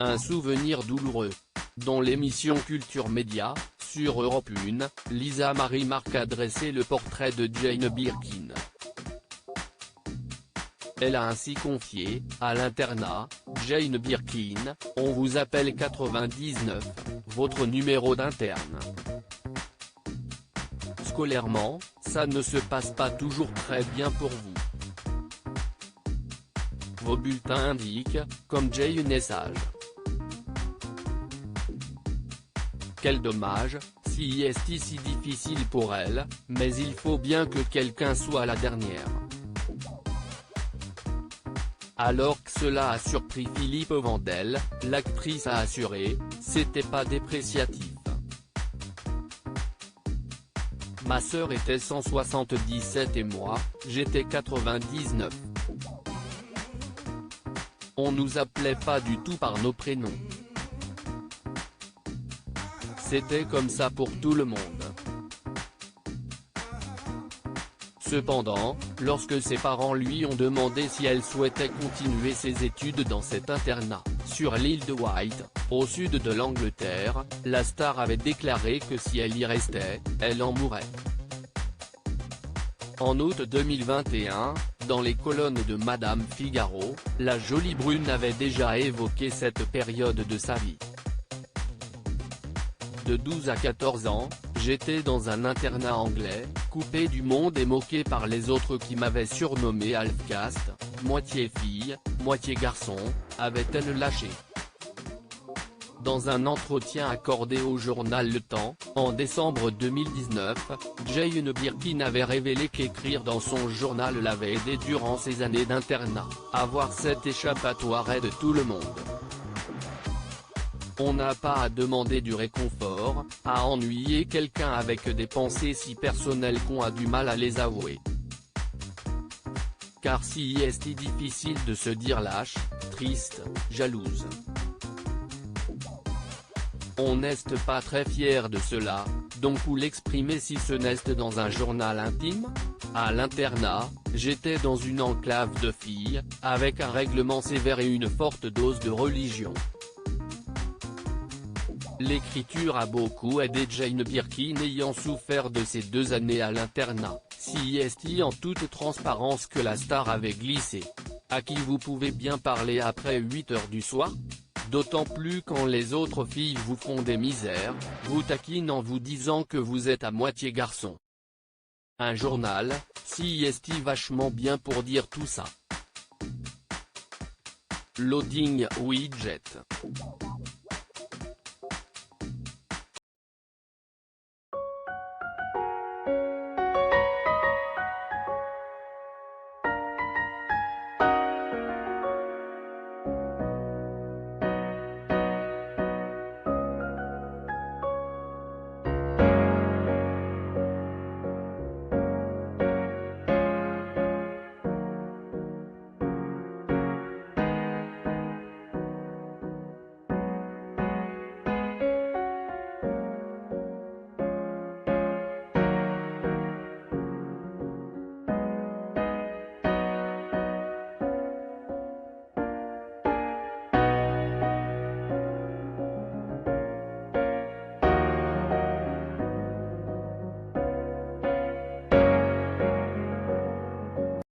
Un souvenir douloureux. Dans l'émission Culture Média, sur Europe 1, Lisa Marie Marc a dressé le portrait de Jane Birkin. Elle a ainsi confié, à l'internat, Jane Birkin, on vous appelle 99, votre numéro d'interne. Scolairement, ça ne se passe pas toujours très bien pour vous. Vos bulletins indiquent, comme Jane est sage. Quel dommage, si est si difficile pour elle, mais il faut bien que quelqu'un soit la dernière. Alors que cela a surpris Philippe Vandel, l'actrice a assuré, c'était pas dépréciatif. Ma sœur était 177 et moi, j'étais 99. On nous appelait pas du tout par nos prénoms. C'était comme ça pour tout le monde. Cependant, lorsque ses parents lui ont demandé si elle souhaitait continuer ses études dans cet internat, sur l'île de Wight, au sud de l'Angleterre, la star avait déclaré que si elle y restait, elle en mourrait. En août 2021, dans les colonnes de Madame Figaro, la jolie brune avait déjà évoqué cette période de sa vie. De 12 à 14 ans, j'étais dans un internat anglais, coupé du monde et moqué par les autres qui m'avaient surnommé Half-caste, moitié fille, moitié garçon, avait-elle lâché. Dans un entretien accordé au journal Le Temps, en décembre 2019, Jane Birkin avait révélé qu'écrire dans son journal l'avait aidé durant ses années d'internat, à voir cet échappatoire aide tout le monde. On n'a pas à demander du réconfort, à ennuyer quelqu'un avec des pensées si personnelles qu'on a du mal à les avouer. Car si est difficile de se dire lâche, triste, jalouse. On n'est pas très fier de cela, donc où l'exprimer si ce n'est dans un journal intime? À l'internat, j'étais dans une enclave de filles, avec un règlement sévère et une forte dose de religion. L'écriture a beaucoup aidé Jane Birkin ayant souffert de ces 2 années à l'internat, si est en toute transparence que la star avait glissé. À qui vous pouvez bien parler après 8 heures du soir? D'autant plus quand les autres filles vous font des misères, vous taquinent en vous disant que vous êtes à moitié garçon. Un journal, si est vachement bien pour dire tout ça. Loading widget.